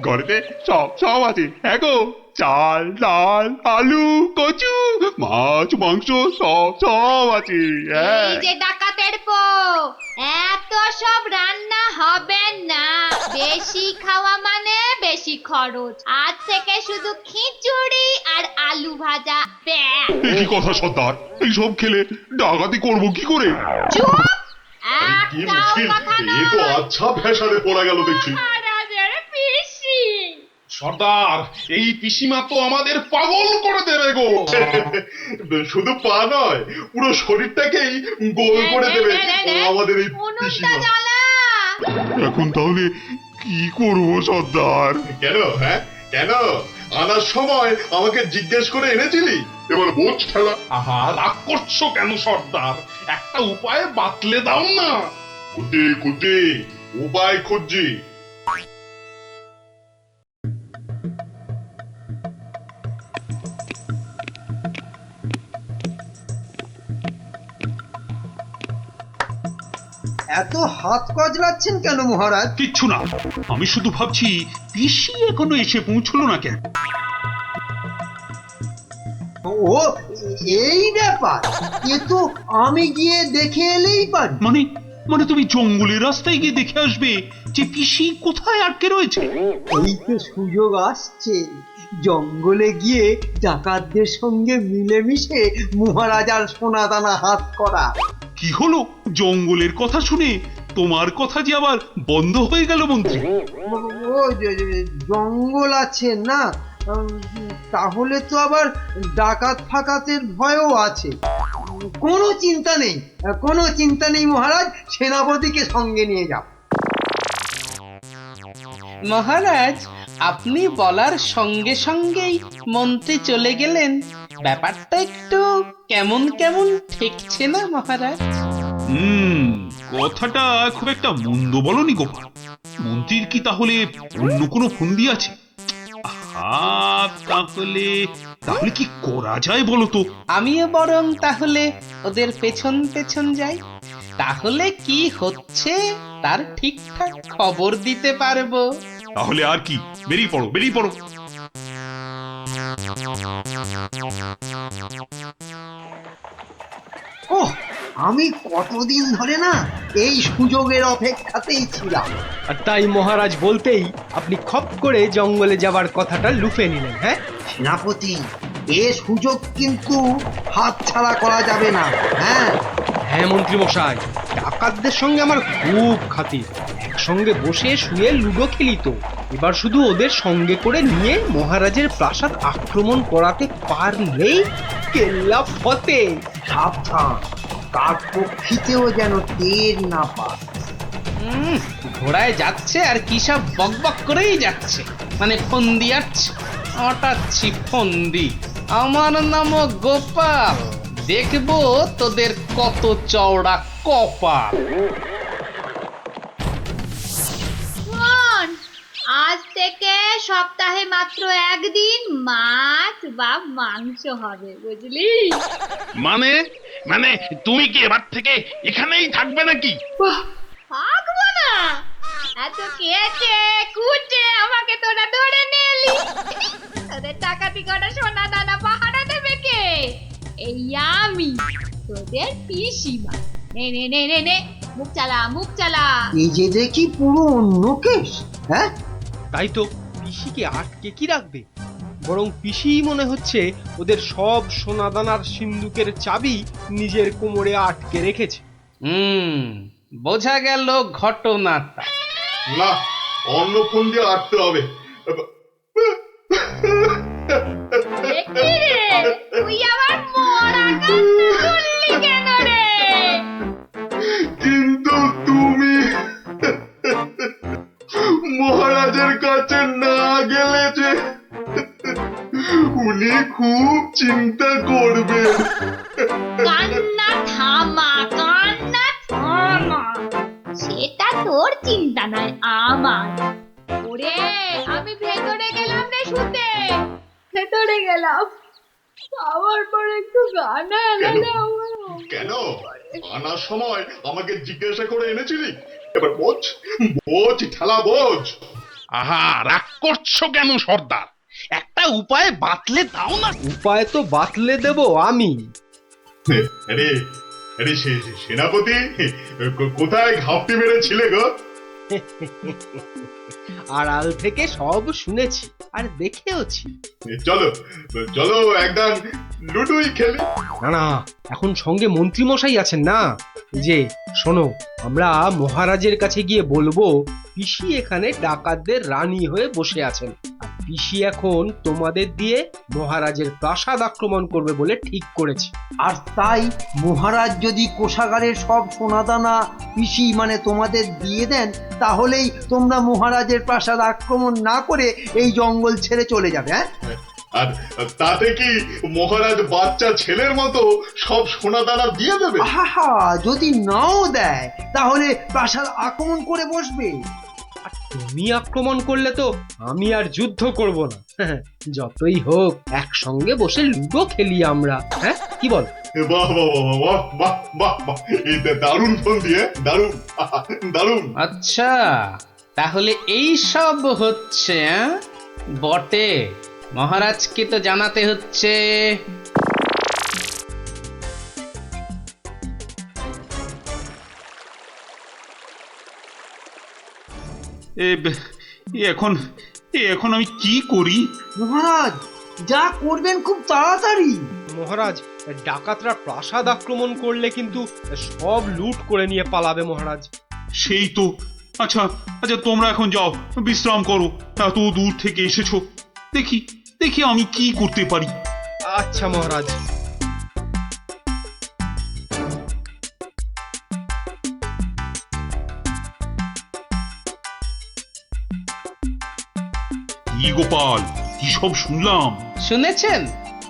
ঘরেতে সব সব আছে। হ্যাঁ গো, চাল ডাল আলু কচু মাছ মাংস সব সব আছে। এই যে ডাকাতের পো, এত সব রান্না হবে না। বেশি খাওয়া মানে বেশি খরচ। আজ থেকে শুধু খিচুড়ি আর আলু ভাজা ব্যাস। কি কথা সর্দার, এইসব খেলে ডাকাতি করবো কি করে? চুপ! কি একটাও মুশকিল, কথা না। এ তো আচ্ছা ফ্যাশনে পড়া গেল দেখছি। মহারাজের পিসি। সর্দার, এই পিসিমা তো আমাদের পাগল করে দেবে গো। শুধু পা নয়, পুরো শরীরটাকেই গোল করে দেবে আমাদের এই উনুনটা পিসিমা। জ্বালা। এখন তাহলে কি করবো সর্দার? কেন? হ্যাঁ কেন? আনার সময় আমাকে জিজ্ঞেস করে এনেছিলি, এবার বোঝ ঠেলা। আহা, রাগ করছো কেন সর্দার? একটা উপায় বাতলে দাও না। কুটি কুটি উপায় খুঁজছি। এত হাত কজলাচ্ছেন কেন মহারাজ? কিচ্ছু না, আমি শুধু ভাবছি পিসি এখনো এসে পৌঁছলো না কেন। ও এই ব্যাপার, এ তো আমি গিয়ে দেখে এলেই পারি। মানে মানে তুমি জঙ্গলের রাস্তায় গিয়ে দেখে আসবে যে পিসি কোথায় আটকে রয়েছে? এই তো সুযোগ আসছে, জঙ্গলে গিয়ে ডাকাতদের সঙ্গে মিলেমিশে মহারাজার সোনাদানা হাত করা। কি হলো, জঙ্গলের কথা শুনে তোমার কথা যে আবার বন্ধ হয়ে গেল মন্ত্রী? ও জঙ্গল আছে না, তাহলে তো আবার ডাকাত ফাকাতের ভয়ও আছে। কোনো চিন্তা নেই, কোনো চিন্তা নেই মহারাজ, সেনাপতিকে সঙ্গে নিয়ে যাও। মহারাজ, আপনি বলার সঙ্গে সঙ্গেই মন্ত্রী চলে গেলেন। ব্যাপারটা একটু কেমন কেমন ঠেকছে না মহারাজ? কথাটা খুব একটা মন্দ বলনি গোপাল। মন্ত্রীর কি তাহলে অন্য কোনো ফন্দি আছে? তাহলে তাহলে কি করা যায় বলো তো? আমিও বরং তাহলে ওদের পেছন পেছন যাই, তাহলে কি হচ্ছে তার ঠিকঠাক খবর দিতে পারবো। তাহলে আর কি, বেরিয়ে পড়ো বেরিয়ে পড়ো। ওহ, আমি কতদিন ধরে না এই সুযোগের অপেক্ষাতেই ছিলাম। আর তাই মহারাজ বলতেই আপনি খপ করে জঙ্গলে যাবার কথাটা লুফে নিলেন। হ্যাঁ সেনাপতি, এ সুযোগ কিন্তু হাতছাড়া করা যাবে না। হ্যাঁ হ্যাঁ মন্ত্রী মশাই, ডাকাতদের সঙ্গে আমার খুব খাতির। একসঙ্গে বসে শুয়ে লুডো খেলি তো। এবার শুধু ওদের সঙ্গে করে নিয়ে মহারাজের প্রাসাদ আক্রমণ করাতে পারলেই কেল্লা ফতে। সাবধান, কার পক্ষিতেও যেন টের না পায়। ঘোড়ায় যাচ্ছে আর কি সব বকবক করেই যাচ্ছে, মানে ফন্দি আটছে, আটাচ্ছি ফন্দি। আমার নাম গোপাল, দেখবো তোদের কত চওড়া কপাল। শোন, আজ থেকে সপ্তাহে মাত্র একদিন মাছ বা মাংস হবে, বুঝলি? মানে মানে তুমি কি এবার থেকে এখানেই থাকবে নাকি? থাকবো না? এত কেটে কুটে আমাকে তোরা ধরে নিলি, তোদের টাকাতি কটা সোনা দানা পাহারা দেবে কে? এই আমি, তোদের পিসিমা। নে নে নে নে নে, মুখ চালা মুখ চালা। এই যে দেখি পুরো অন্য কেস। হ্যাঁ, তাই তো, পিসিকে আটকে কি রাখবে? বরং পিসি মনে হচ্ছে ওদের সব সোনাদানার সিন্ধুকের চাবি নিজের কোমরে আটকে রেখেছে। বোঝা গেল ঘটনাটা। না, অন্য ফোন দিয়ে আটতে হবে। দেখি রে, তুই আবার মরা কান্না করলি কেন রে? কিন্তু তুমি মহারাজের কাছে না গেলে যে উনি খুব চিন্তা করবেন। কান্না থামা, কান্না থামা। সেটা তোর চিন্তা নয়, আমার। ওরে, আমি ভেতরে গেলাম রে শুতে, ভেতরে গেলাম। আবার পরে একটু গানা এনে আমার। কেন? আনার সময় আমাকে জিজ্ঞাসা করে এনেছিলি, এবার বোঝ বোঝ ঠেলা বোঝ। আহা, রাগ করছো কেন সর্দার? একটা উপায় বাতলে দাও না। উপায় তো বাতলে দেব আমি। আরে আরে সেনাপতি, কোথায় ঘাপটি মেরেছিলে গো? আড়াল থেকে সব শুনেছি আর দেখেওছি। চলো চলো একদম লুডুই খেলি। না না, এখন সঙ্গে মন্ত্রী মশাই আছেন না। এই যে শোনো, আমরা মহারাজের কাছে গিয়ে বলবো পিসি এখানে ডাকাতদের রানী হয়ে বসে আছেন, আর পিসি এখন তোমাদের দিয়ে মহারাজের প্রাসাদ আক্রমণ করবে বলে ঠিক করেছে। আর তাই মহারাজ যদি কোষাগারের সব সোনাদানা পিসি মানে তোমাদের দিয়ে দেন, তাহলেই তোমরা মহারাজের প্রাসাদ আক্রমণ না করে এই জঙ্গল ছেড়ে চলে যাবে। হ্যাঁ, আর তাতে কি মহারাজ বাচ্চা ছেলের মতো সব সোনা দানা দিয়ে দেবে? আহা, যদি নাও দেয় তাহলে প্রাসাদ আক্রমণ করে বসবে। আর তুমি আক্রমণ করলে তো আমি আর যুদ্ধ করব না। যতই হোক একসঙ্গে বসে লুডো খেলি আমরা। হ্যাঁ, কি বল? বাহ বাহ বাহ বাহ বাহ বাহ, এই দারুণ ফোন দিয়ে, দারুণ দারুণ। আচ্ছা, তাহলে এই সব হচ্ছে বটে। মহারাজকে তো জানাতে হচ্ছে। এখন এখন আমি কি করি? মহারাজ যা করবেন খুব তাড়াতাড়ি। মহারাজ, ডাকাতরা প্রাসাদ আক্রমণ করলে কিন্তু সব লুট করে নিয়ে পালাবে মহারাজ। সেই তো। আচ্ছা আচ্ছা, তোমরা এখন যাও, বিশ্রাম করো। এত দূর থেকে এসেছো, দেখি দেখি আমি কি করতে পারি। আচ্ছা মহারাজ। কি গোপাল, কি সব শুনলাম? শুনেছেন?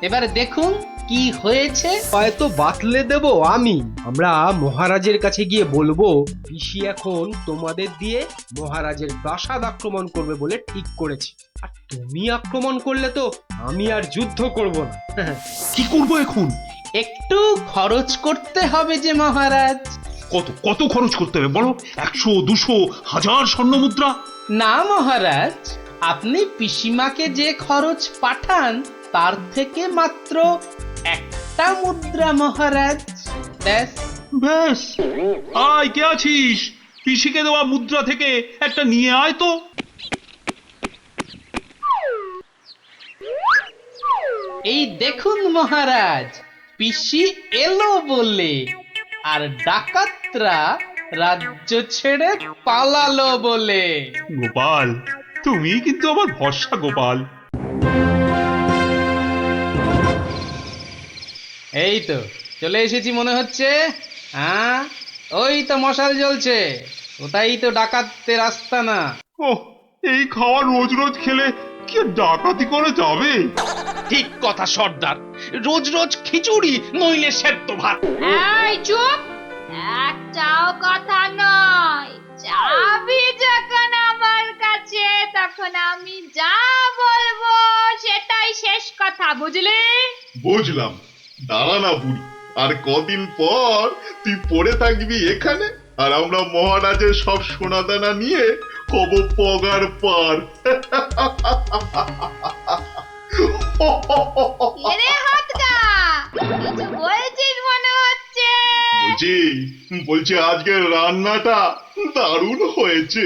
এবার দেখুন কি হয়েছে। উপায় তো বাতলে দেব আমি। আমরা মহারাজের কাছে গিয়ে বলবো পিসি এখন তোমাদের দিয়ে মহারাজের প্রাসাদ আক্রমণ করবে বলে ঠিক করেছে, আর তুমি আক্রমণ করলে তো আমি আর যুদ্ধ করব না। কি করবো এখন? একটু খরচ করতে হবে যে মহারাজ। কত কত খরচ করতে হবে বলো? 100, 200, 1000 স্বর্ণ মুদ্রা? না মহারাজ, আপনি পিসিমাকে যে খরচ পাঠান তার থেকে মাত্র একটা মুদ্রা মহারাজ। ব্যাস। ব্যাস? আয়, কে আছিস? পিসিকে দেওয়া মুদ্রা থেকে একটা নিয়ে আয় তো। এই দেখুন মহারাজ, পিসি এলো বলে, আর ডাকাতরা রাজ্য ছেড়ে পালালো বলে। গোপাল, তুমি কিন্তু আমার ভরসা গোপাল। এই তো চলে এসেছি মনে হচ্ছে। হ্যাঁ, ওই তো মশাল জ্বলছে, ওটাই তো ডাকাতদের রাস্তা না। ওহ, এই খাওয়া রোজ রোজ খেলে কি আর ডাকাতি করে যাবে? ঠিক কথা সর্দার, রোজ রোজ খিচুড়ি নইলে সেদ্ধ ভাত। এই চুপ! একটাও কথা নয়। চাবি যখন আমার কাছে, তখন আমি যা বলবো সেটাই শেষ কথা, বুঝলি? বুঝলাম। দাঁড়া না বুড়ি, আর কদিন পর তুই পড়ে থাকবি এখানে, আর আমরা মহারাজের সব সোনাদানা নিয়ে হব পগার পার। এরে হাতটা, কিছু বলছিস মনে হচ্ছে। বলছি বলছি আজকের রান্নাটা দারুণ হয়েছে।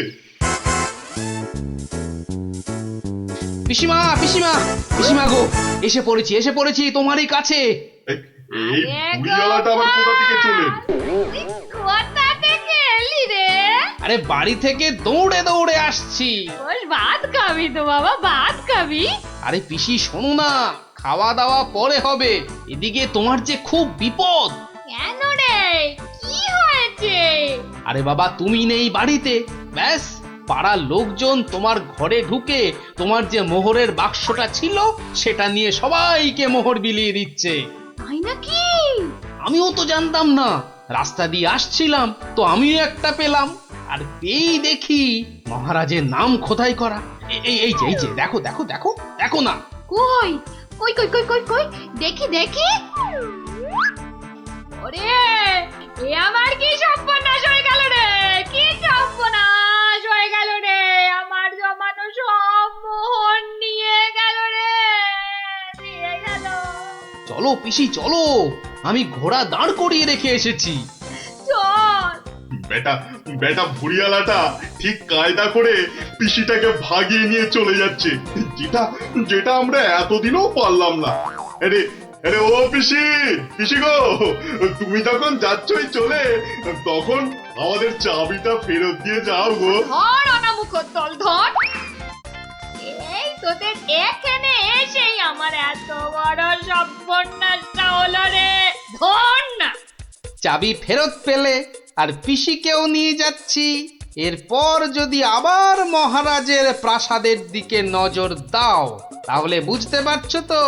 পিসিমা পিসিমা পিসিমা গো, এসে পড়েছি তোমারই কাছে। এই বুড়িওয়ালাটা আবার কোথা থেকে চলে? কোথা থেকে এলি রে? আরে বাড়ি থেকে দৌড়ে দৌড়ে আসছি। বল, ভাত খাবি তো বাবা, ভাত খাবি? আরে পিসি শোনো না, খাওয়া দাওয়া পরে হবে, এদিকে তোমার যে খুব বিপদ। কেন রে, কি হয়েছে? আরে বাবা, তুমি নেই বাড়িতে, ব্যাস পাড়ার লোকজন তোমার ঘরে ঢুকে তোমার যে মোহরের বাক্সটা ছিল সেটা নিয়ে সবাইকে মোহর বিলিয়ে দিচ্ছে। তাই নাকি? আমিও তো জানতাম না, রাস্তা দিয়ে আসছিলাম তো আমিও একটা পেলাম, আর পেয়েই দেখি মহারাজের নাম খোদাই করা। এই যে দেখো দেখো দেখো দেখো না। কই কই কই কই কই কই, দেখি দেখি। ওরে, এ আমার কি সর্বনাশ হয়ে গেল রে! কি সর্বনাশ হয়ে গেল রে! আমার জমানো সব মোহর নিয়ে গেল রে, নিয়ে গেল। চলো পিসি চলো, আমি ঘোড়া দাঁড় করিয়ে রেখে এসেছি। চল। বেটা বেটা ভুড়িয়ালাটা ঠিক কায়দা করে পিসিটাকে ভাগিয়ে নিয়ে চলে যাচ্ছে, যেটা যেটা আমরা এতদিনও পারলাম না। আরে আরে ও পিসি, পিসি গো, তুমি যখন যাচ্ছই চলে, তখন আমাদের চাবিটা ফেরত দিয়ে যাও গো। ধর অনামুখর দল ধর। এই তোদের এখানে এসেই আমার এত বড় সর্বনাশটা হলো রে, ধর না। চাবি ফেরত পেলে আর পিসিকেও নিয়ে যাচ্ছি। এরপর যদি আবার মহারাজের প্রাসাদের দিকে নজর দাও, তাহলে বুঝতে পারছো তো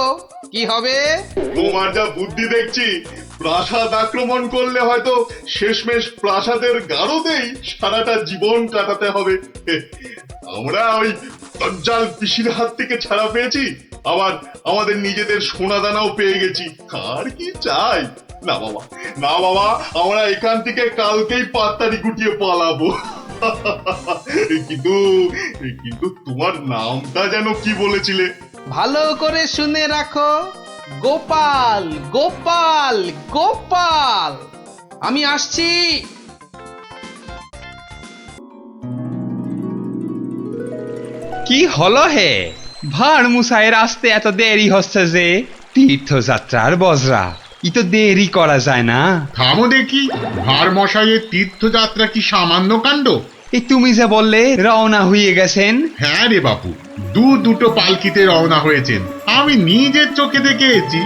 কি হবে। তোমার যা বুদ্ধি দেখছি, প্রাসাদ আক্রমণ করলে হয়তো শেষমেশ প্রাসাদের গারদেই সারাটা জীবন কাটাতে হবে। আমরা ওই দজ্জাল পিসির হাত থেকে ছাড়া পেয়েছি, আবার আমাদের নিজেদের সোনাদানাও পেয়ে গেছি, আর কি চাই। না বাবা, না বাবা, আমরা এখান থেকে কালকেই পাত্তারি গুটিয়ে পালাবো। কিন্তু কিন্তু তোমার নামটা যেন কি বলেছিলে? ভালো করে শুনে রাখো, গোপাল গোপাল গোপাল। আমি আসছি। কি হলো হে? ভাঁড় মুসাইয়ের আসতে এত দেরি হচ্ছে যে? তীর্থযাত্রার বজরা, ই তো দেরি করা যায় না। থামো দেখি, ভার মশাইয়ের তীর্থযাত্রা কি সামান্য কাণ্ড? এই তুমি যে বললে রওনা হয়ে গেছেন। হ্যাঁ রে বাপু, দুটো পালকিতে রওনা হয়েছেন, আমি নিজের চোখে দেখে এসেছি।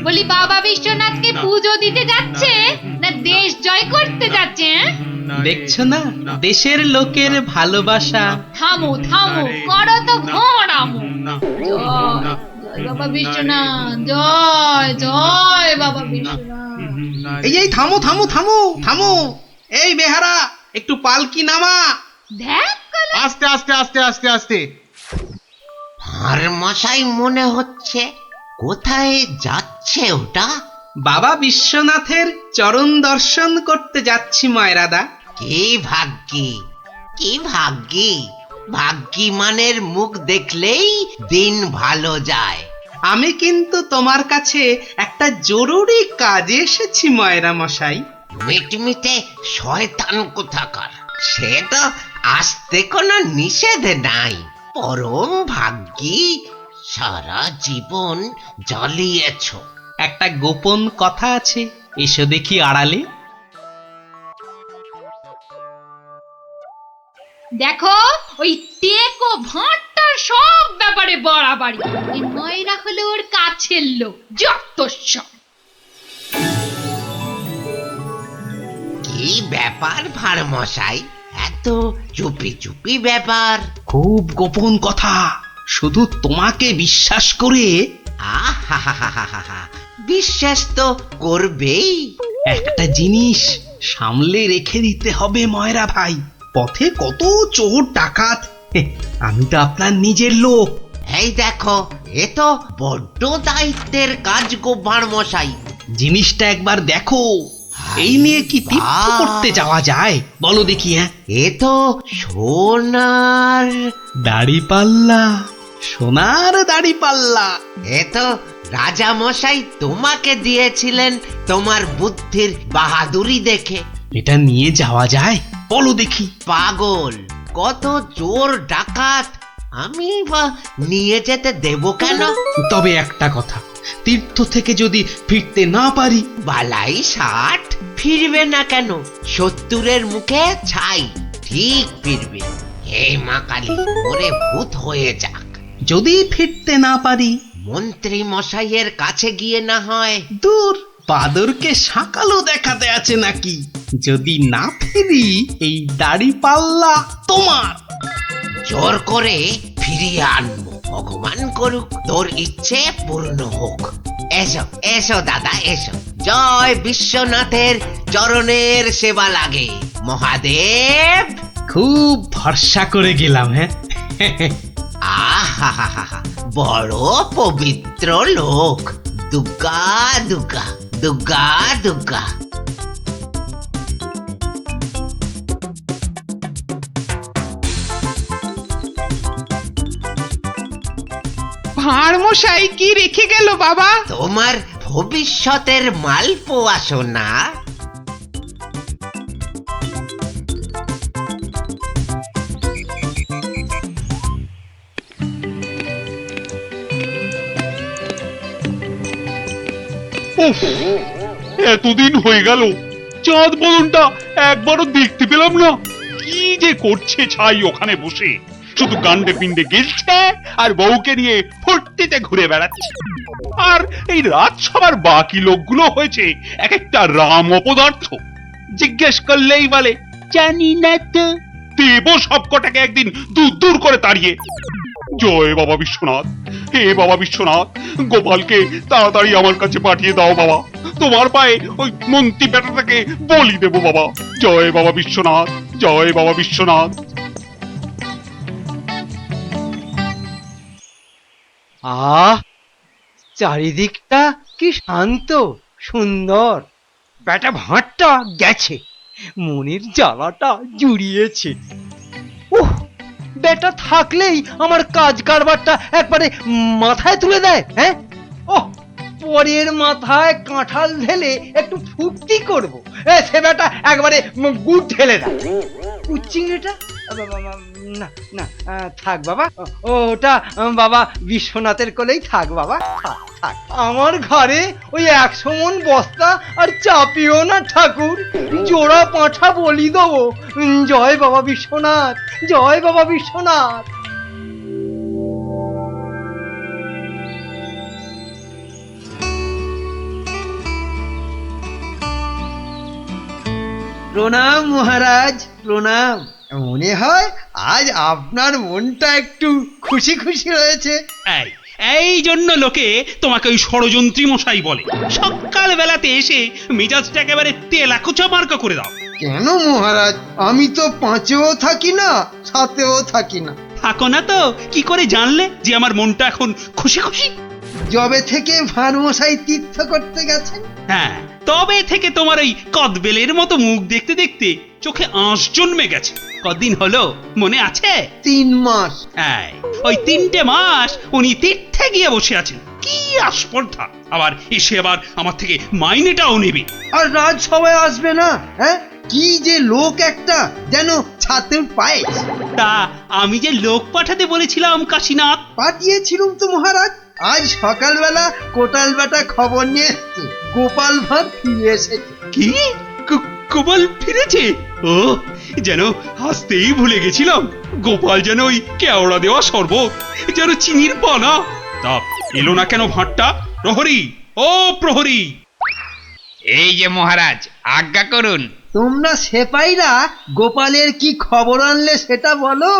বলি বাবা বিশ্বনাথকে পুজো দিতে যাচ্ছে না দেশ জয় করতে যাচ্ছে? দেখছো না দেশের লোকের ভালোবাসা। থামো থামো, করো তো ঘোড়ামো। জয় বাবা বিশ্বনাথ, জয় জয় বাবা বিশ্বনাথ। এই থামো থামো থামো থামো। এই বেহারা, একটু পালকি নামা। দেখ আস্তে আস্তে আস্তে আস্তে আস্তে। আর মশাই মনে হচ্ছে, কোথায় যাচ্ছে ওটা? বাবা বিশ্বনাথের চরণ দর্শন করতে যাচ্ছি ময়রাদা। কি ভাগ্যি, কি ভাগ্যি! ভাগ্যি মানের মুখ দেখলেই দিন ভালো যায়। আমি কিন্তু তোমার কাছে একটা জরুরি কাজে এসেছি ময়রা মশাই। মিটমিটে শয়তান কোথাকার, সে তো আসতে কোনো নিষেধ নাই। পরম ভাগ্যি, সারা জীবন জ্বালিয়েছ। একটা গোপন কথা আছে, এসো দেখি আড়ালে। দেখো, ওই টেকো ভাঁড়টার সব ব্যাপারে বাড়াবাড়ি। এই ময়রা হলো ওর কাছের লোক, যত সব। কি ব্যাপার ভার মশাই, এত চুপি চুপি ব্যাপার? খুব গোপন কথা, শুধু তোমাকে বিশ্বাস করে। আহা, বিশ্বাস তো করবেই। একটা জিনিস সামলে রেখে দিতে হবে ময়রা ভাই, পথে কত চোর ডাকাত। আমি তো আপনার নিজের লোক। এই দেখো, এ তো বড্ড দায়িত্বের কাজ গো ভাঁড় মশাই। জিনিসটা একবার দেখো, এই নিয়ে কি তীর্থ করতে যাওয়া যায় বলো দেখি? হ্যাঁ, এ তো সোনার দাড়ি পাল্লা, সোনার দাড়ি পাল্লা। এ তো রাজা মশাই তোমাকে দিয়েছিলেন তোমার বুদ্ধির বাহাদুরি দেখে। এটা নিয়ে যাওয়া যায় বলো দেখি? পাগল, কত চোর ডাকাত, আমি বা নিয়ে যেতে দেব কেন? তবে একটা কথা, তীর্থ থেকে যদি ফিরতে না পারি? বালাই 60 ফিরবে না কেন? 70-এর মুখে ছাই, ঠিক ফিরবে। হে মা কালী, ওরে ভূত হয়ে যাক। যদি ফিরতে না পারি? মন্ত্রী মশাইয়ের কাছে গিয়ে না হয়। দূর, বাদরকে সাকালো দেখাতে আছে নাকি? যদি না ফিরি, এই দাড়ি পাল্লা তোমার। জোর করে ফিরিয়ে আনবো, ভগবান করুক তোর ইচ্ছে পূর্ণ হোক। এসো এসো দাদা, এসো। জয় বিশ্বনাথের চরণের সেবা লাগে মহাদেব। খুব ভরসা করে গেলাম। হ্যাঁ, আহা, বড় পবিত্র লোক। দুর্গা দুর্গা দুর্গা দুর্গা। ভাঁড় মশাই কি রেখে গেল বাবা? তোমার ভবিষ্যতের মালপোয়া সোনা। উফ, এতদিন হয়ে গেল চাঁদ বদনটা একবারও দেখতে পেলাম না। কি যে করছে ছাই ওখানে বসে, শুধু গান্ডে পিণ্ডে গেলছে আর বউকে নিয়ে ফুর্তিতে ঘুরে বেড়াচ্ছে। আর এই রাজসভার বাকি লোকগুলো হয়েছে এক একটা রাম অপদার্থ। জিজ্ঞেস করলেই বলে জানি না তো। দেব সবকটাকে একদিন দূর দূর করে তাড়িয়ে। জয় বাবা বিশ্বনাথ, হে বাবা বিশ্বনাথ, গোপালকে তাড়াতাড়ি আমার কাছে পাঠিয়ে দাও বাবা। তোমার পায়ে ওই মন্ত্রী বেটাটাকে বলি দেব বাবা। জয় বাবা বিশ্বনাথ, জয় বাবা বিশ্বনাথ। চারিদিকটা কি শান্ত সুন্দর। বেটা ভাঁড়টা গেছে, মনের জ্বালাটা জুড়িয়েছে। উহ, বেটা থাকলেই আমার কাজ কারবারটা একবারে মাথায় তুলে দেয়। হ্যাঁ, ওহ, পরের মাথায় কাঁঠাল ঢেলে একটু ফুর্তি করব, সে বেটা একবারে গুড় ঢেলে দেয়। চিংড়িটা না না, থাক বাবা, ওটা বাবা বিশ্বনাথের কোলেই থাক বাবা, থাক থাক। আমার ঘরে ওই 100 মণ বস্তা আর চাপিও না ঠাকুর, জোড়া পাঁঠা বলি দেবো। জয় বাবা বিশ্বনাথ, জয় বাবা বিশ্বনাথ। প্রণাম মহারাজ, প্রণাম। মনে হয় আজ আপনার মনটা একটু খুশি খুশি রয়েছে। এই জন্য লোকে তোমাকে ওই ষড়যন্ত্রী মশাই বলে। সকাল বেলাতে এসে মেজাজটা একেবারে তেলাকুচা মার্কা করে দাও। কেন মহারাজ, আমি তো 5এও থাকি না 7এও থাকি না। থাকো না তো কি করে জানলে যে আমার মনটা এখন খুশি খুশি? যবে থেকে ভাঁড় মশাই তীর্থ করতে গেছেন। হ্যাঁ, তবে থেকে তোমার ওই কদবেলের মতো মুখ দেখতে দেখতে চোখে আঁশ জন্মে গেছে। কদিন হলো মনে আছে? 3 মাস। হ্যাঁ, ওই 3টে মাস উনি তীর্থে গিয়ে বসে আছেন। কি আস্পর্ধা! আবার এসে আবার আমার থেকে মাইনেটাও নেবে। আর রাজসভায় আসবে না? হ্যাঁ, কি যে লোক একটা, যেন ছাতের পায়ে। তা আমি যে লোক পাঠাতে বলেছিলাম কাশীনাথ, পাঠিয়েছিলাম তো মহারাজ। আজ সকালবেলা কোটাল বেটা খবর নিয়ে এসছে, গোপাল ভাঁড় ফিরে এসেছে। কি গোপাল ফিরেছে? ও, যেন হাসতেই ভুলে গেছিলাম। গোপাল যেন ওই কেওড়া দেওয়া শরবত, যেন চিনির পানা। তা এলো না কেন ভাঁড়টা? প্রহরী, ও প্রহরী! এই যে মহারাজ, আজ্ঞা করুন। তোমরা সেপাইরা গোপালের কি খবর আনলে সেটা বলো।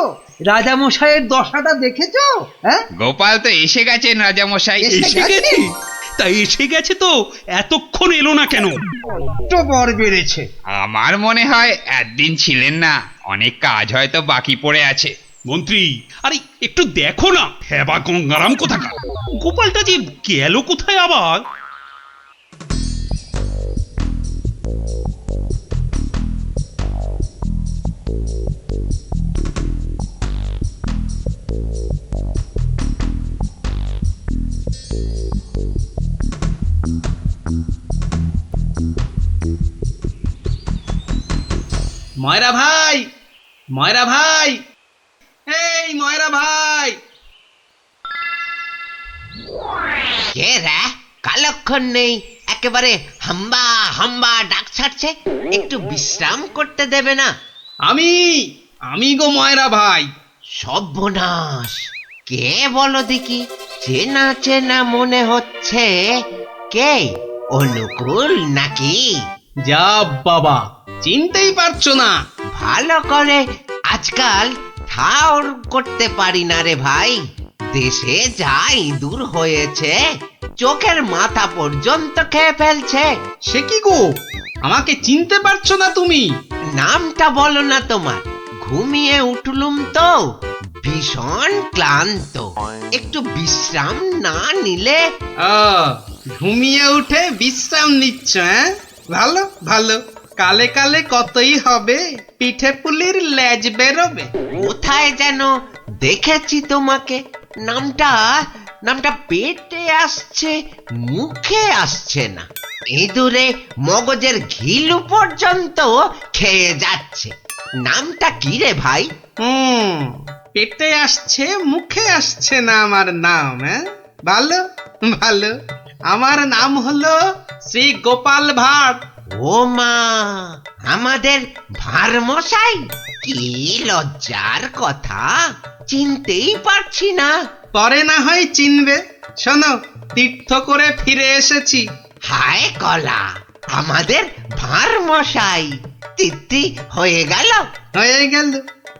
রাজামশাইয়ের দশাটা দেখেছো? হ্যাঁ, গোপাল তো এসে গেছেন রাজামশাই। এসে গেছে? তাই এসে গেছে তো এতক্ষণ এলো না কেন? তো বর বেড়েছে। আমার মনে হয় একদিন ছিলেন না, অনেক কাজ হয়তো বাকি পড়ে আছে। মন্ত্রী, আরে একটু দেখো না, হেবা গঙ্গারাম কোথাকার! গোপালটা যে গেল কোথায় আবার? ময়রা ভাই, ময়রা ভাই, এই ময়রা ভাই! কে রে? কালক্ষণ নেই, একেবারে হাম্বা হাম্বা ডাক ছাড়ছে। একটু বিশ্রাম করতে দেবে না? আমি গো ময়রা ভাই। সর্বনাশ! কে বলো দেখি? চেনা চেনা মনে হচ্ছে। কে? অনুকূল নাকি? যা বাবা, চিনতেই পারছো না? ভালো করে আজকাল ঠাউর করতে পারি না রে ভাই। দেশে যা ইঁদুর হয়েছে, চোখের মাথা পর্যন্ত খেয়ে ফেলছে। সে কি গো, আমাকে চিনতে পারছো না তুমি? নামটা বলো না তোমার। ঘুমিয়ে উঠলুম তো, ভীষণ ক্লান্ত, একটু বিশ্রাম না নিলে। ঘুমিয়ে উঠে বিশ্রাম নিচ্ছ? হ্যাঁ, ভালো ভালো। কালে কালে কতই হবে, পিঠে পুলির লেজ বেরোবে। কোথায় যেন দেখেছি তোমাকে। নামটা নামটা পেটে আসছে, মুখে আসছে না। ইঁদুরে মগজের ঘিলু পর্যন্ত খেয়ে যাচ্ছে। নামটা কি রে ভাই? পেটে আসছে, মুখে আসছে না আমার নাম। হ্যাঁ, ভালো ভালো। আমার নাম হলো শ্রী গোপাল ভাঁড়। ও মা, আমাদের ভাঁড় মশাই! কি লজ্জার কথা, চিনতেই পারছি না। পরে না হয় চিনবে। শোনো, তীর্থ করে ফিরে এসেছি। হায় কলা, আমাদের ভাঁড় মশাই তিথি হয়ে গেল। হয়ে গেল।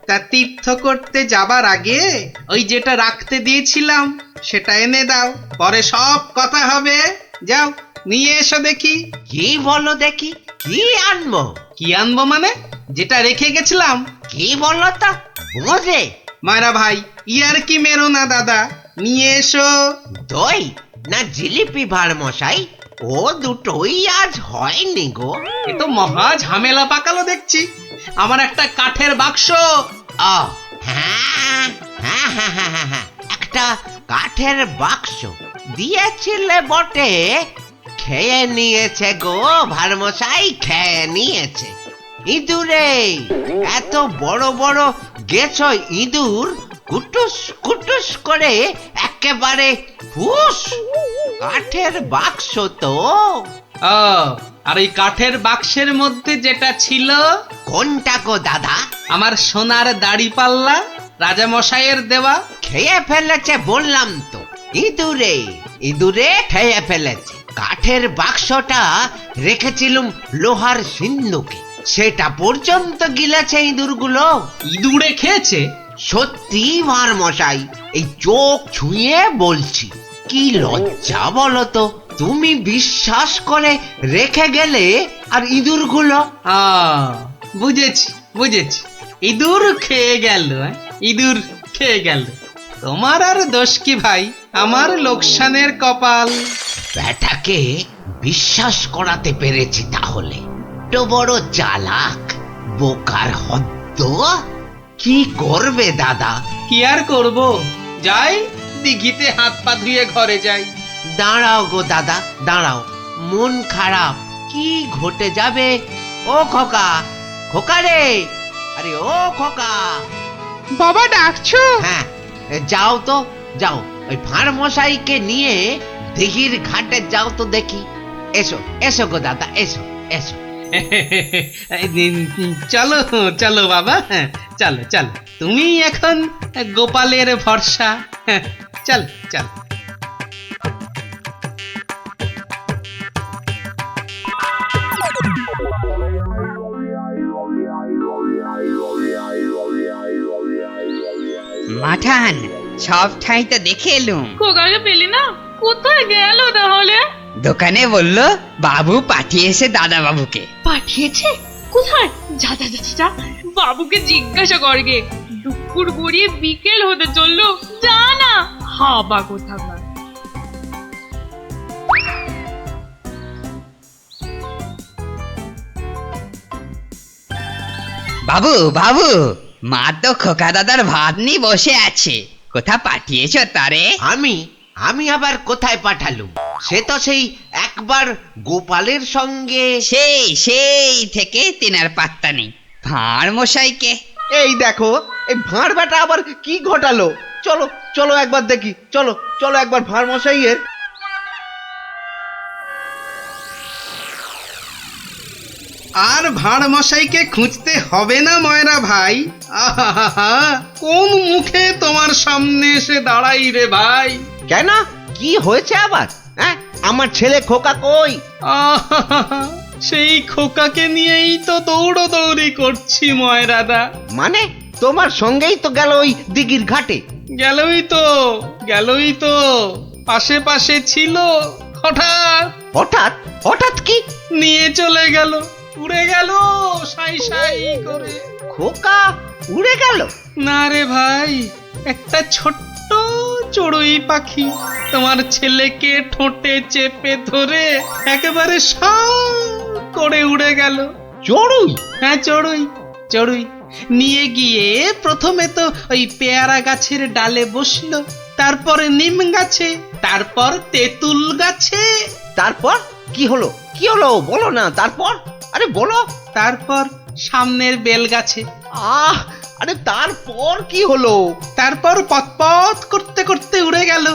তা তীর্থ করতে যাবার আগে ওই যেটা রাখতে দিয়েছিলাম সেটা এনে দাও, পরে সব কথা হবে। যাও, নিয়ে এসো দেখি। কি বলো দেখি, কি আনবো? কি আনবো মানে? যেটা রেখে গেছিলাম। কি বলো তো, বোঝে? মায়েরা ভাই, ইয়ার কি মেরো না দাদা, নিয়ে এসো। দই না জিলিপি ভাঁড় মশাই? ও দুটোই আজ হয়নি গো। এ তো মহা ঝামেলা পাকালো দেখছি। আমার একটা কাঠের বাক্স। ও হ্যাঁ হ্যাঁ হ্যাঁ হ্যাঁ হ্যাঁ হ্যাঁ, একটা কাঠের বাক্স দিয়েছিলে বটে। খেয়ে নিয়েছে গো ভাঁড় মশাই, খেয়ে নিয়েছে। ইঁদুরে, এত বড় বড় গেছ ইঁদুর, কুটুস কুটুস করে একেবারে ফুস। কাঠের বাক্স তো। আর এই কাঠের বাক্সের মধ্যে যেটা ছিল। কোনটা গো দাদা? আমার সোনার দাড়ি পাল্লা, রাজা মশাইয়ের দেওয়া। খেয়ে ফেলেছে বললাম তো। ইঁদুরে ইঁদুরে খেয়ে ফেলেছে। কাঠের বাক্সটা রেখেছিলুম লোহার সিন্ধুকে, সেটা পর্যন্ত গিলেছে ইঁদুরগুলো। ইঁদুরে খেয়েছে? সত্যি ভাঁড় মশাই, এই চোখ ছুঁয়ে বলছি। কি লজ্জা বলো তো, তুমি বিশ্বাস করে রেখে গেলে আর ইঁদুরগুলো। বুঝেছি বুঝেছি, ইঁদুর খেয়ে গেল। ইঁদুর খেয়ে গেল। তোমার আর দোষ কি ভাই, আমার লোকসানের কপাল। ব্যাটাকে বিশ্বাস করাতে পেরেছি তাহলে। তো বড় চালাক, বোকার হদ্দ। কি করবে দাদা? কি আর করব, যাই দিঘিতে হাত পা ধুয়ে ঘরে যাই। দাঁড়াও গো দাদা, দাঁড়াও। মন খারাপ, কি ঘটে যাবে? ও খোকা, খোকা রে, আরে ও খোকা। বাবা ডাকছো? হ্যাঁ, যাও তো যাও, ওই ভাঁড় মশাইকে নিয়ে দিঘির ঘাটে যাও তো দেখি। এসো এসো গো দাদা, এসো এসো। চলো চলো বাবা, চলো চলো। তুমি এখন গোপালের ভরসা। চল চল। মাঠান, সব ঠাই তো দেখে এলুম। খোকাকে পেলি না? কোথায় গেল তাহলে? দোকানে বললো বাবু পাঠিয়েছে দাদা বাবুকে। পাঠিয়েছে? কোথায়? যা যা যা যা, বাবুকে জিজ্ঞাসা করগে। দুপুর গড়িয়ে বিকেল হতে চললো, যা না। হাবা কোথাকার। বাবু বাবু, মা তো খোকা দাদার ভাত নিয়ে বসে আছে। কোথা পাঠিয়েছো তারে? আমি আমি আবার কোথায় পাঠালুম? সে তো সেই একবার গোপালের সঙ্গে। সেই থেকে তিনার পাত্তা নেই। ভাঁড় মশাইকে। এই দেখো, এই ভাঁড় বেটা আবার কি ঘটালো। চলো চলো একবার দেখি, চলো চলো একবার ভাঁড় মশাইয়ের। আর ভাঁড় মশাইকে খুঁজতে হবে না ময়রা ভাই। আহা, কোন মুখে তোমার সামনে এসে দাঁড়াই রে ভাই? কেন, কি হয়েছে আবার? হ্যাঁ, আমার ছেলে খোকা কই? সেই খোকাকে নিয়েই তো দৌড়দৌড়ি করছি ময়রাদা। মানে তোমার সঙ্গেই তো গেল ওই দিঘির ঘাটে? গেলই তো পাশে পাশে ছিল। হঠাৎ হঠাৎ হঠাৎ কি? নিয়ে চলে গেল, উড়ে গেল সাই সাই করে। খোকা উড়ে গেল? না রে ভাই, একটা ছোট্ট চড়ুই পাখি তোমার ছেলেকে ঠোঁটে চেপে ধরে একেবারে সাঁ করে উড়ে গেল। চড়ুই? হ্যাঁ, চড়ুই চড়ুই। নিয়ে গিয়ে প্রথমে তো ওই পেয়ারা গাছের ডালে বসলো, তারপরে নিম গাছে, তারপর তেঁতুল গাছে, তারপর কি হলো? কি হলো বলো না, তারপর? আরে বলো। তারপর সামনের বেল গাছে। আহ, আরে তারপর কি হলো? তারপর পথ করতে করতে উড়ে গেল।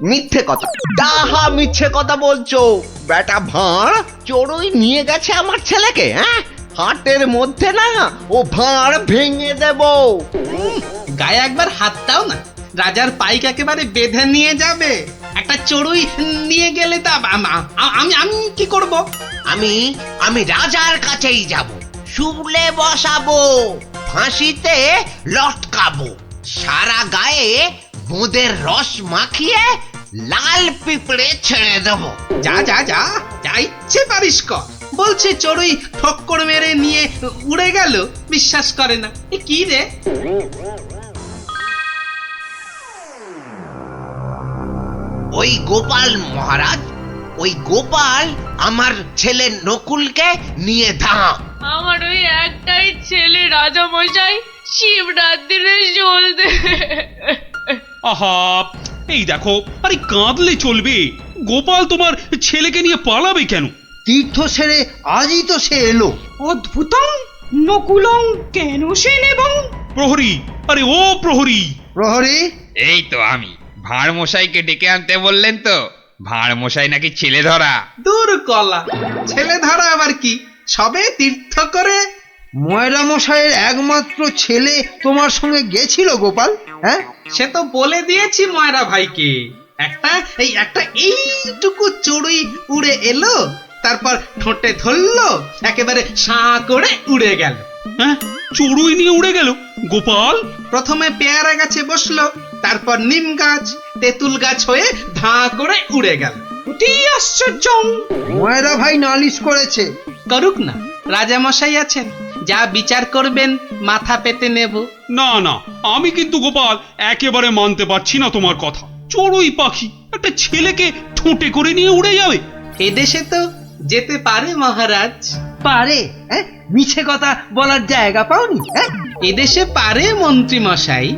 মিথ্যে কথা, ডাহা মিথ্যে কথা বলছো বেটা ভাঁড়। চড়ুই নিয়ে গেছে আমার ছেলেকে? হ্যাঁ, হাটের মধ্যে না ও ভাঁড় ভেঙে দেব। গায়ে একবার হাত দাও না, রাজার পাইক একেবারে বেঁধে নিয়ে যাবে। একটা চড়ুই নিয়ে গেলে তা আমি কি করব? আমি রাজার কাছেই যাব, শুলে বসাবো, ফাঁসিতে লটকাবো, সারা গায়ে বোঁদের রস মাখিয়ে লাল পিঁপড়ে ছেড়ে দেবো। যা যা যা, যা ইচ্ছে পারিস কর। বলছে চড়ুই ঠক্কর মেরে নিয়ে উড়ে গেল, বিশ্বাস করে না। এ কি রে? ওই গোপাল মহারাজ, ওই গোপাল আমার ছেলে নকুলকে নিয়ে ধাম। আমার ওই একটাই ছেলে রাজা মশাই, শিবরাত্রিরে চলতে। আহা, এই দেখো, আরে কাঁদলে চলবে? গোপাল তোমার ছেলেকে নিয়ে পালাবে কেন? তীর্থ সেরে আজই তো সে এলো। অদ্ভুতং নকুলং কেন সে নেবং? প্রহরী, আরে ও প্রহরী! প্রহরী? এই তো আমি। ভাঁড় মশাইকে ডেকে আনতে বললেন তো? ভাঁড় মশাই নাকি ছেলে ধরা। দূর কলা, ছেলে ধরা আবার কি? সবে তীর্থ করে। ময়রা মশাইয়ের একমাত্র ছেলে তোমার সঙ্গে গেছিল গোপাল? হ্যাঁ, সে তো বলে দিয়েছি ময়রা ভাইকে। একটা এইটুকু চড়ুই উড়ে এলো, তারপর ঠোঁটে ধরলো, একেবারে সাঁ করে উড়ে গেল। হ্যাঁ, চড়ুই নিয়ে উড়ে গেল গোপাল? প্রথমে পেয়ারা গাছে বসলো, তারপর নিম গাছ, তেঁতুল গাছ হয়ে ধাঁ করে উড়ে গেল। অতি আশ্চর্য! ময়রা ভাই নালিশ করেছে। করুক না, রাজা মশাই আছেন, যা বিচার করবেন মাথা পেতে নেব। না না, আমি কিন্তু গোপাল একেবারে মানতে পারছি না তোমার কথা। চড়ুই পাখি একটা ছেলেকে ঠোঁটে করে নিয়ে উড়ে যাবে? এদেশে তো যেতে পারে মহারাজ। পারে? হ্যাঁ, মিছে কথা বলার জায়গা পাওনি? হ্যাঁ, এদেশে পারে মন্ত্রী মশাই।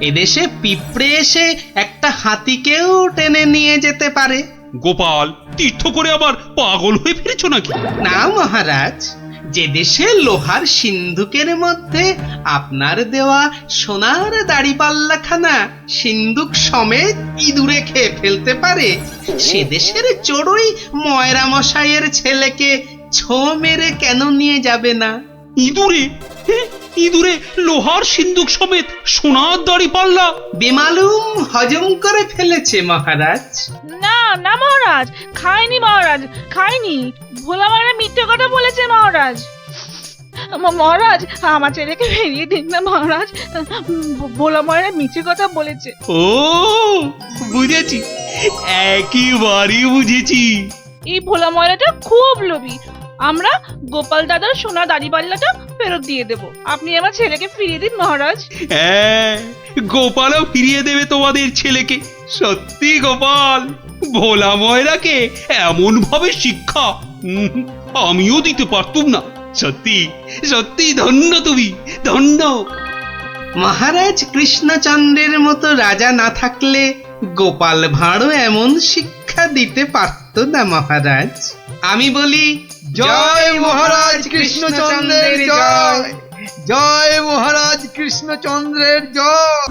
এদেশে পিঁপড়ে এসে একটা হাতিকেও টেনে নিয়ে যেতে পারে। গোপাল, তীর্থ করে আবার পাগল হয়ে ফিরেছো নাকি? না মহারাজ, যে দেশে লোহার সিন্ধুকের মধ্যে আপনার দেওয়া সোনার দাড়িপাল্লাখানা সিন্ধুক সমেত ইঁদুরে খেয়ে ফেলতে পারে, সে দেশের চড়ুই ময়রা মশাইয়ের ছেলেকে ছো মেরে কেন নিয়ে যাবে না? ইঁদুরে? ইঁদুরে লোহার সিন্ধুক সমেত সোনার দাড়ি পাল্লা? বেমালুম হজম করে ফেলেছে মহারাজ। না না মহারাজ, খায়নি মহারাজ, খায়নি। ভোলা মারা মিথ্যে কথা বলেছে মহারাজ। মহারাজ, আমার ছেলেকে ফিরিয়ে দিন না মহারাজ। ভোলা মারা মিথ্যে কথা বলেছে। ও, বুঝেছি, একেবারে বুঝেছি। এই ভোলা ময়রাটা খুব লোভী। আমরা গোপাল দাদার সোনা দাড়িপাল্লাটা ফেরত দিয়ে দেব। আপনি আমার ছেলেকে ফিরিয়ে দিন মহারাজ। হ্যাঁ, গোপালও ফিরিয়ে দেবে তোমাদের ছেলেকে। সত্যি গোপাল, ভোলা ময়রাকে এমন ভাবে শিক্ষা আমিও দিতে পারতুম না। সত্যি সত্যি ধন্য তুমি, ধন্য। মহারাজ কৃষ্ণচন্দ্রের মতো রাজা না থাকলে গোপাল ভাঁড়ও এমন শিক্ষা দিতে পারত না মহারাজ। আমি বলি জয় মহারাজ কৃষ্ণচন্দ্রের জয়, জয় মহারাজ কৃষ্ণচন্দ্রের জয়।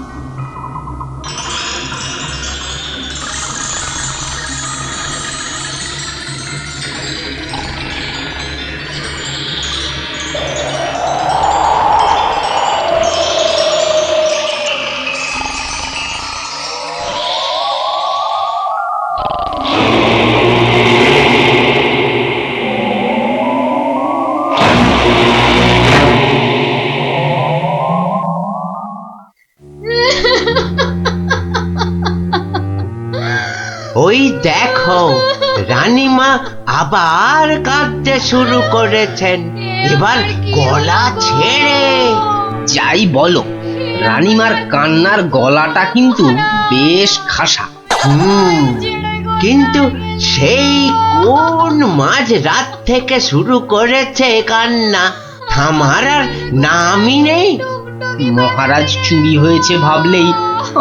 ওই দেখো, রানীমা আবার কাঁদতে শুরু করেছেন, এবার গলা ছেড়ে। যাই বলো, রানীমার কান্নার গলাটা কিন্তু বেশ খাসা। কিন্তু সেই কোন মাঝ রাত থেকে শুরু করেছে কান্না, থামার আর নামই নেই। মহারাজ চুরি হয়েছে ভাবলেই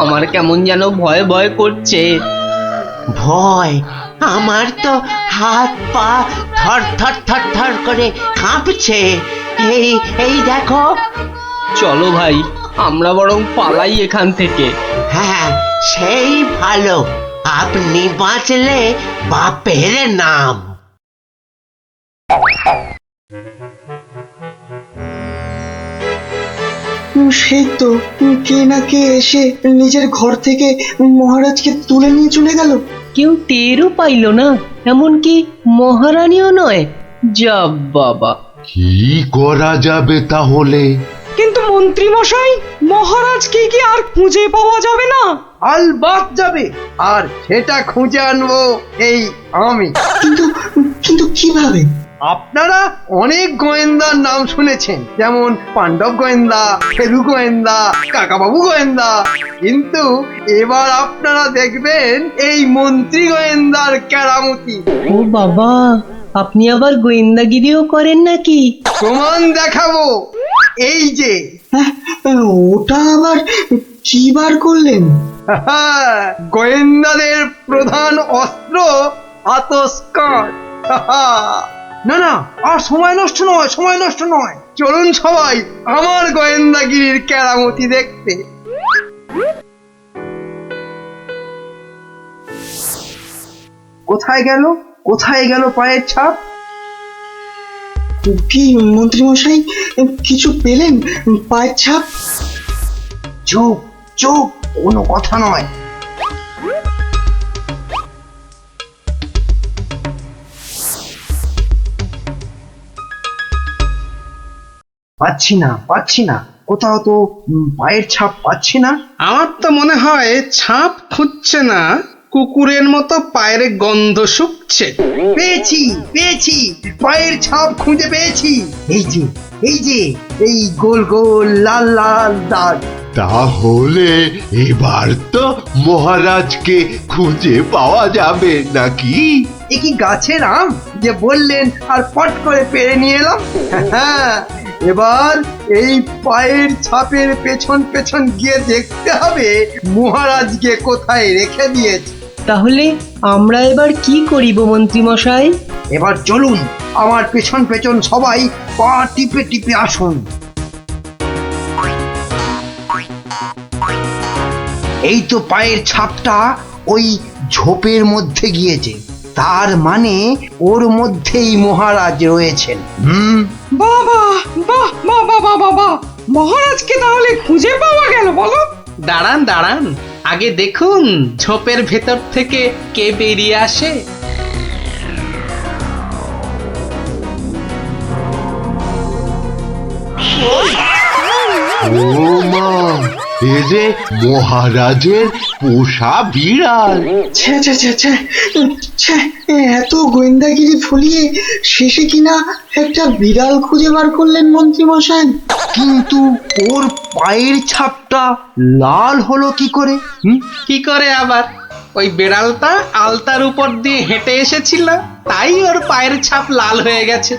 আমার কেমন যেন ভয় ভয় করছে। ভয়? আমার তো হাত পা থর থর থর থর করে কাঁপছে। এই এই দেখো। চলো ভাই, আমরা বরং পালাই এখান থেকে। হ্যাঁ, সেই ভালো। আপনি বাঁচলে বাপের নাম। সেই তো কে না কে এসে নিজের ঘর থেকে মহারাজকে তুলে নিয়ে চলে গেল। কেউ টেরও পাইল না, এমনকি মহারানীও নয়। যা বাবা, কি করা যাবে তাহলে? কিন্তু মন্ত্রী মশাই, মহারাজকে কি আর খুঁজে পাওয়া যাবে না? আলবাত যাবে, আর সেটা খুঁজে আনবো এই আমি। কিন্তু কিন্তু কিভাবে? আপনারা অনেক গোয়েন্দার নাম শুনেছেন, যেমন পাণ্ডব গোয়েন্দা, ফেলু গোয়েন্দা, কাকাবাবু গোয়েন্দা, কিন্তু এবার আপনারা দেখবেন এই মন্ত্রী গোয়েন্দার কেরামতি। ও বাবা, আপনি আবার গোয়েন্দাগিরিও করেন নাকি? প্রমাণ দেখাবো। এই যে ওটা আবার কি বার করলেন? গোয়েন্দাদের প্রধান অস্ত্র আতসকাঁচ। না না, আর সময় নষ্ট নয়, সময় নষ্ট নয়। চলুন সবাই আমার গোয়েন্দাগিরির কেরামতি দেখতে। কোথায় গেল, কোথায় গেল পায়ের ছাপ? কি মন্ত্রী মশাই, কিছু পেলেন পায়ের ছাপ? চুপ চুপ, কোনো কথা নয়। পাচ্ছি না, পাচ্ছি না, কোথাও তো পায়ের ছাপ পাচ্ছি না। আমার তো মনে হয় ছাপ খুঁজছে না, কুকুরের মতো পায়ের গন্ধ শুকছে। পেয়েছি পেয়েছি, পায়ের ছাপ খুঁজে পেয়েছি। এই যে এই যে, এই গোল গোল লাল লাল দাগ। তাহলে এবার তো মহারাজকে খুঁজে পাওয়া যাবে নাকি? এ কি গাছের আম যে বললেন আর পট করে পেরে নিয়ে এলাম? এবার এই পায়ের ছাপের পেছন পেছন গিয়ে দেখতে হবে মহারাজকে কোথায় রেখে দিয়েছে। তাহলে আমরা এবার কি করিব মন্ত্রী মশাই? এবার চলুন আমার পেছন পেছন সবাই পা টিপে টিপে আসুন। এই তো পায়ের ছাপটা ওই ঝোপের মধ্যে গিয়েছে, তার মানে ওর মধ্যেই মহারাজ রয়েছেন। বাবা, বাহ, বাবা বাবা বাহ, মহারাজকে তাহলে খুঁজে পাওয়া গেল বলো? দাঁড়ান দাঁড়ান, আগে দেখুন ঝোপের ভেতর থেকে কে বেরিয়ে আসে। ও মা, এ যে মহারাজের পোষা বিড়াল। ছে ছে ছে ছে ছে, এত গোয়েন্দাগিরি ফলিয়ে শেষে কিনা একটা বিড়াল খুঁজে বার করলেন মন্ত্রী মশাই। কিন্তু ওর পায়ের ছাপটা লাল হলো কি করে? কি করে আবার? ওই বেড়ালটা আলতার উপর দিয়ে হেঁটে এসেছিল, তাই ওর পায়ের ছাপ লাল হয়ে গেছে।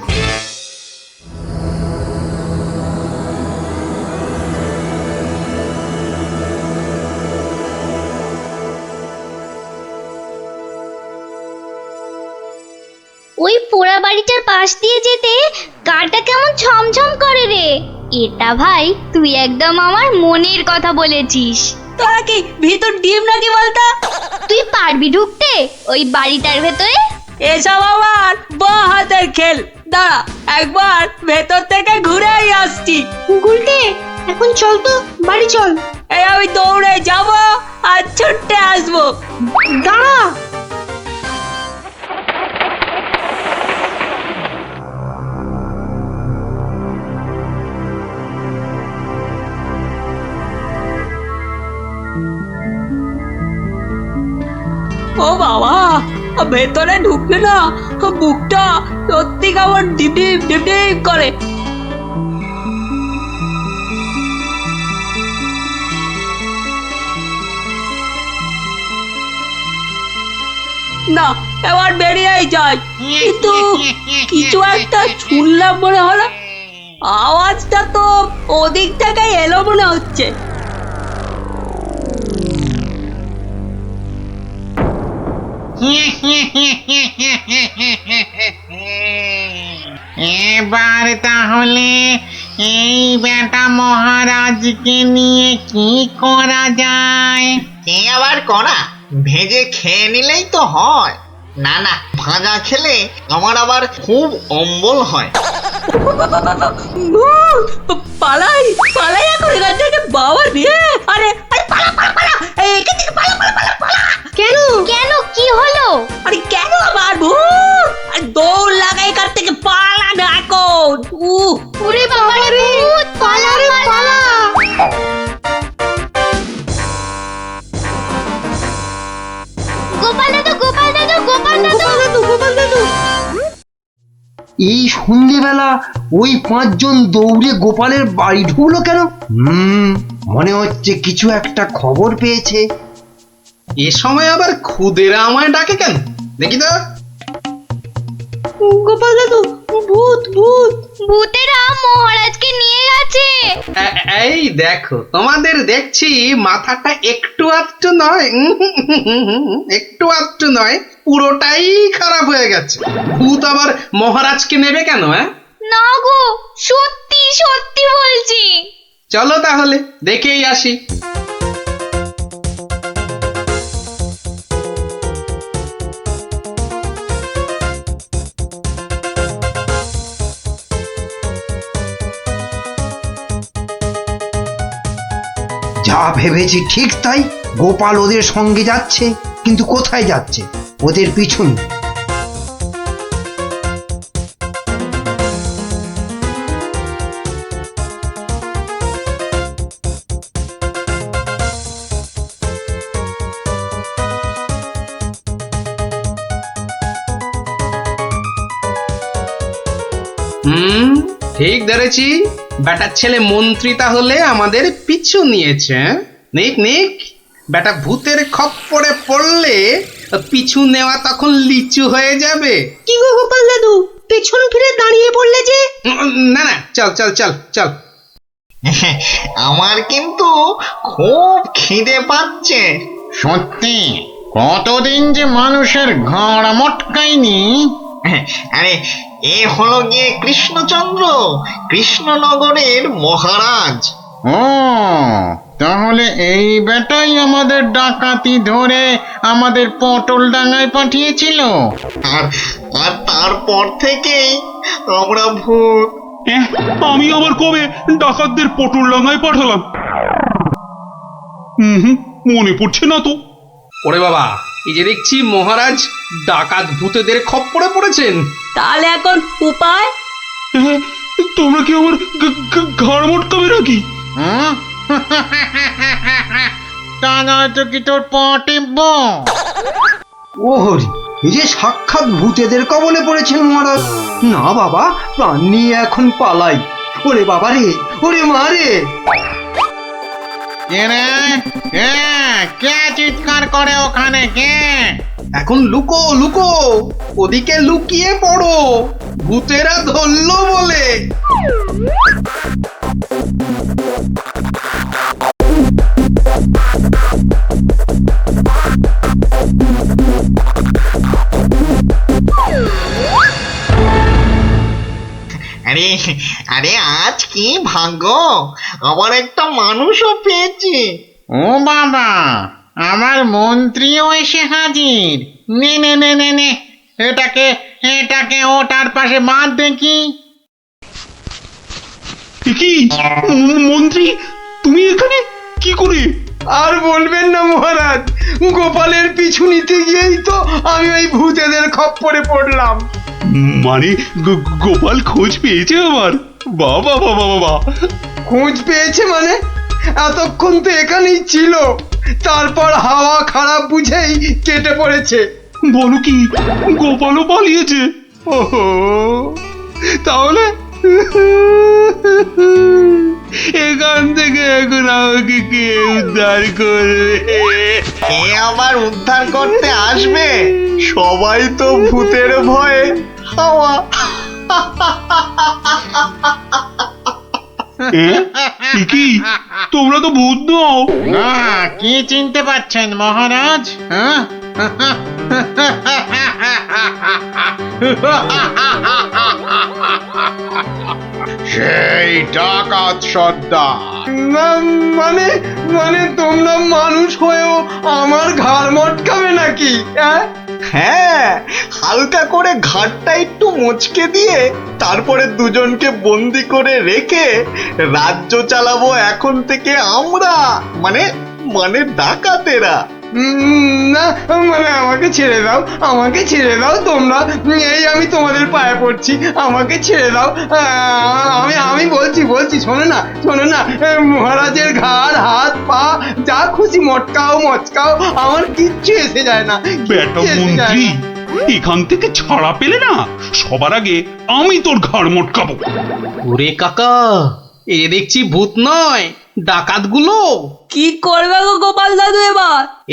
ওই পোড়া বাড়িটার পাশ দিয়ে যেতে গাটা কেমন ছমছম করে রে। এটা ভাই তুই একদম আমার মনের কথা বলেছিস। তোরা কি ভিতর ডিম নাকি বলতো? তুই পারবি ঢুকতে ওই বাড়িটার ভেতরে? এসব আমার বাঁ হাতের খেল। দাঁড়া, একবার ভেতর থেকে ঘুরেই আসছি। গুলটে, এখন চল তো, বাড়ি চল। এই আমি দৌড়ে যাব আর ছুটে আসবো। দাঁড়া। ও বাবা, ভেতরে ঢুকলে না বুকটা সত্যি কেমন ডিপ ডিপ ডিপ ডিপ করে। না এবার বেরিয়েই যায়, কিন্তু কিছু একটা শুনলাম মনে হলো, আওয়াজটা তো ওদিক থেকে এলো মনে হচ্ছে। এবার তাহলে এই বেটা মহারাজকে নিয়ে কি করা যায়? কি আবার করা, ভেজে খেয়ে নিলেই তো হয়। না না, ভাজা খেলে আমার আবার খুব অম্বল হয়। পালাই পালাই এখন এখান থেকে, বাবা রে! আরে আরে পালা পালা পালা, এখান থেকে পালা পালা পালা পালা। কেন কেন কি হলো? আরে কেন আবার ভূত? আর দৌড় লাগাই এখান থেকে, পালা না এখন। ওরে বাবা রে, ভূত! পালা রে পালা! গোপাল দাদু, গোপাল দাদু, গোপাল দাদু, গোপাল দাদু! এই সন্ধ্যেবেলা ওই 5 জন দৌড়ে গোপালের বাড়ি ঢুকলো কেন? মনে হচ্ছে কিছু একটা খবর পেয়েছে। এ সময় আবার খুদেরা আমায় ডাকে কেন দেখি তো। গোপাল দাদু, ভূত ভূত! ভূতেরা মহারাজকে নিয়ে গেছে। এই দেখো, তোমাদের দেখছি মাথাটা একটু আধটু নয়, একটু আধটু নয়, পুরোটাই খারাপ হয়ে গেছে। ভূত আবার মহারাজকে নেবে কেন? না গো, সত্যি সত্যি বলছি। চলো তাহলে দেখেই আসি। যা ভেবেছি ঠিক তাই, গোপাল ওদের সঙ্গে যাচ্ছে, কিন্তু কোথায় যাচ্ছে? ওদের পিছন। ঠিক ধরেছি, বেটার ছেলে মন্ত্রী তাহলে আমাদের পিছু নিয়েছে। নিক নিক, বেটা ভূতের খপ্পরে পড়লে পিছু নেওয়া তখন লিচু হয়ে যাবে। কি গো গোপাল দাদু, পেছন ফিরে দাঁড়িয়ে পড়লে যে? না না, চল চল চল চল। আমার কিন্তু খুব খিদে পাচ্ছে। সত্যি, কতদিন যে মানুষের ঘাড় মটকায়নি। আরে এ হলো গিয়ে কৃষ্ণচন্দ্র, কৃষ্ণনগরের মহারাজ। ও তাহলে এই বেটাই আমাদের ডাকাতি ধরে আমাদের পটল ডাঙায় পাঠিয়েছিল। আর তারপর থেকেই আমরা ভূত। আমি আবার কবে ডাকাতদের পটল ডাঙায় পাঠালাম? মনে পড়ছে না তো। ওরে বাবা, এই যে দেখছি মহারাজ ডাকাত ভূতেদের খপ্পরে পড়েছেন। তাহলে এখন উপায়? তোমরা কি আমার ঘাড় মটকাবে নাকি? তা নয়তো কি তোর পা টিপব? ওহরি, এই যে সাক্ষাৎ ভূতেদের কবলে পড়েছেন মহারাজ। না বাবা, প্রাণ নিয়ে এখন পালাই। ওরে বাবা রে, ওরে মা রে! কে চিৎকার করে ওখানে? কে? এখন লুকো লুকো, ওদিকে লুকিয়ে পড়ো, ভূতেরা ধরলো বলে। আরে আরে, আজ কি ভাগ্য, আবার একটা মানুষও পেয়েছি। ও বাবা, আমার মন্ত্রীও এসে হাজির। নে নে নে নে নে, এটাকে ওটার পাশে বাঁধ দেখি। কি মন্ত্রী, তুমি এখানে কি করে? আর বলবেন না মহারাজ, গোপালের পিছু নিতে গিয়েই তো আমি ওই ভূতেদের খপ্পরে পড়লাম। মানে গোপাল খোঁজ পেয়েছে আমার? বাবা বাবা বাবা! খোঁজ পেয়েছে মানে? এতক্ষণ তো এখানেই ছিল, তারপর হাওয়া খারাপ বুঝেই কেটে পড়েছে। বলো কি, গোপালও পালিয়েছে? ওহো, তাহলে এখান থেকে এখন আমাকে কে উদ্ধার করবে? কে আবার উদ্ধার করতে আসবে? সবাই তো ভূতের ভয়ে হাওয়া। কি তোমরা তো ভূত নও? না, কি চিনতে পারছেন মহারাজ? হ্যাঁ সেই ডাকাত সর্দার। মানে মানে তোমরা মানুষ হয়েও আমার ঘাড় মটকাবে নাকি? হ্যাঁ, হালকা করে ঘাটটা একটু মুচকে দিয়ে তারপরে দুজনকে বন্দি করে রেখে রাজ্য চালাবো এখন থেকে আমরা, মানে মানে ডাকাতেরা। না মানে আমাকে ছেড়ে দাও, আমাকে ছেড়ে দাও তোমরা, এই আমি তোমাদের পায়ে পড়ছি, আমাকে ছেড়ে দাও। আমি বলছি শোনো না, মহারাজের ঘাড় হাত পা যা খুশি মটকাও, আমার কিচ্ছু এসে যায় না। বেটা মন্ত্রী, এখান থেকে ছাড়া পেলে না সবার আগে আমি তোর ঘাড় মটকাবো। ওরে কাকা, এ দেখছি ভূত নয়, ডাকাতগুলো। কি করবে গো গোপাল দাদু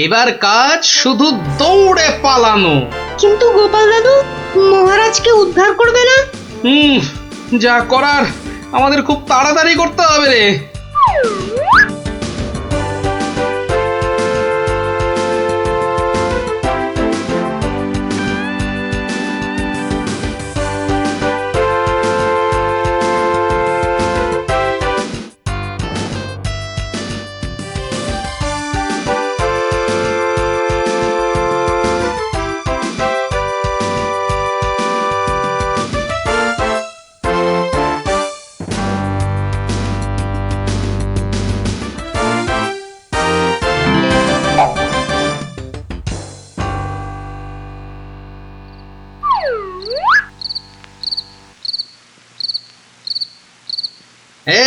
এবার কাজ শুধু দৌড়ে পালানো। কিন্তু গোপাল দাদু মহারাজকে উদ্ধার করবে না? যা করার আমাদের খুব তাড়াতাড়ি করতে হবে রে।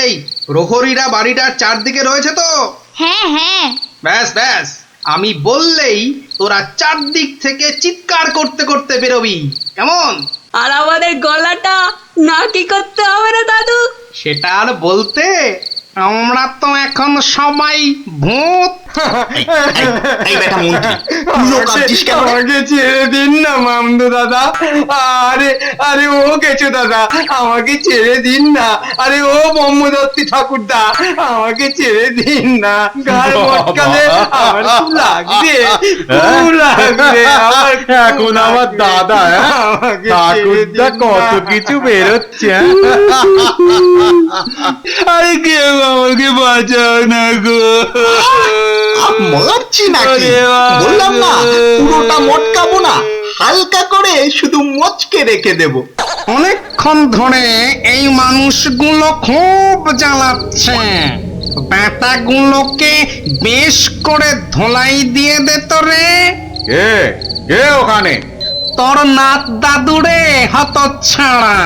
এই প্রহরীরা বাড়িটার চারদিকে রয়েছে তো? হ্যাঁ। ব্যাস, আমি বললেই তোরা চারদিক থেকে চিৎকার করতে করতে বেরোবি, কেমন? আর আমাদের গলাটা না কি করতে হবে না দাদু? সেটা আর বলতে, আমরা তো এখন সবাই ভূত। আমাকে ছেড়ে দিন না মামদু দাদা। আরে ও কেচো দাদা, আমাকে ছেড়ে দিন না। আরে ও ব্রহ্মদত্তি ঠাকুরদা, আমাকে ছেড়ে দিন না। গায়ে মটকালে আমার খুব লাগবে। এখন আমার দাদা ঠাকুরদা কত কিছু বেরোচ্ছে। আরে কেউ আমাকে বাঁচাও না গো। মারছি নাকি? বললাম না পুরোটা মটকাবো না, হালকা করে শুধু মচকে রেখে দেব। অনেকক্ষণ ধরে এই মানুষগুলো খুব জ্বালাচ্ছে, ব্যাটাগুলোকে বেশ করে ধোলাই দিয়ে দে তো রে। কে ওখানে? তোর নাত দাদুরে হতচ্ছাড়া।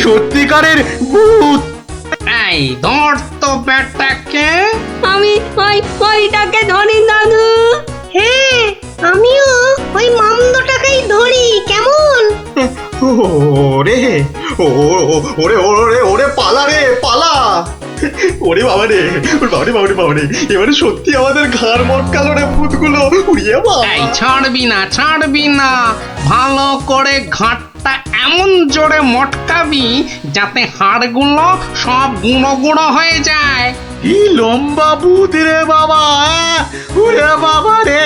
সত্যিকারের ভূত। এই ধর তো ব্যাটাকে। আমি ওইটাকে ধরি দাদু। হ্যাঁ, আমিও ওই মামদটাকেই ধরি, কেমন? ওরে ওরে ওরে ওরে পালা রে পালা। ওরে বাবা রে, বাবারে, এবারে সত্যি আমাদের ঘাড় মটকালো রে ভূতগুলো। উড়িয়ে ছাড়বি না, ভালো করে ঘাটটা এমন জোরে মটকাবি যাতে হাড়গুলো সব গুঁড়ো গুঁড়ো হয়ে যায়। কি লম্বা ভূত রে বাবা। ওরে বাবা রে,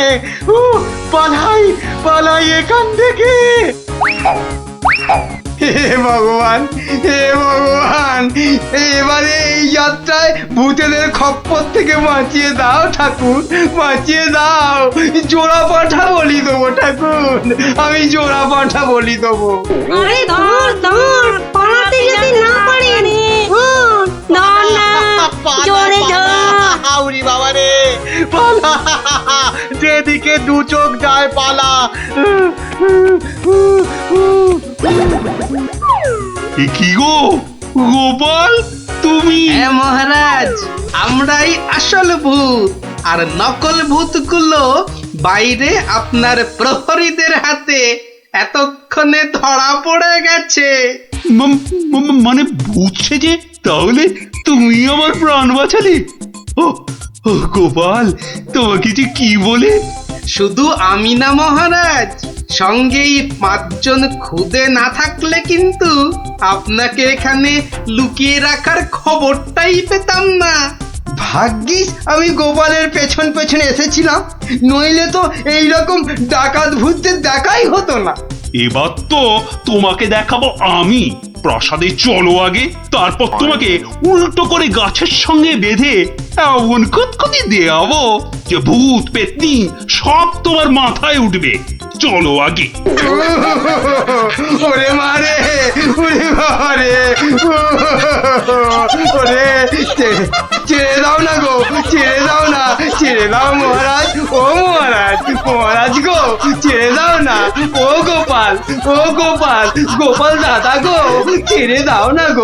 পালাই এখান থেকে। হে ভগবান, এবারে এই যাত্রায় ভূতেদের খপ্পর থেকে বাঁচিয়ে দাও ঠাকুর, বাঁচিয়ে দাও। জোড়া পাঠা বলি দেবো ঠাকুর, আমি জোড়া পাঠা বলি দেবো। আরে ধর, পালাতে যদি না পারি, ধর না, জোরে ধর। বাবা রে পালা, যেদিকে দু চোখ যায় পালা। কি গো গোপাল, তুমি? হ্যাঁ মহারাজ, আমরাই আসল ভূত, আর নকল ভূতগুলো বাইরে আপনার প্রহরীদের হাতে এতক্ষণে ধরা পড়ে গেছে। মানে ভূত সেজে তাহলে তুমি আমার প্রাণ বাঁচালে? ও গোপাল তোমাকে যে কি বলে? শুধু আমি না মহারাজ, সঙ্গে এই 5 জন খুদে না থাকলে কিন্তু আপনাকে এখানে লুকিয়ে রাখার খবরটাই পেতাম না। ভাগ্যিস আমি গোপালের পেছন পেছন এসেছিলাম, নইলে তো এইরকম ডাকাত ভূতদের দেখাই হতো না। এবার তো তোমাকে দেখাবো আমি। প্রাসাদে চলো আগে, তারপর তোমাকে উল্টো করে গাছের সঙ্গে বেঁধে এমন কুতকুতি দেওয়াবো যে ভূত পেতনি সব তোমার মাথায় উঠবে। চলো আগে। ওরে মারে, ওরে মারে, ওরে ছেড়ে দাও না গো, ছেড়ে দাও না, ছেড়ে দাও মহারাজ, ও মহারাজ, মহারাজ গো, ছেড়ে দাও না, ও গোপাল, ও গোপাল, গোপাল দাদা গো, ছেড়ে দাও না গো।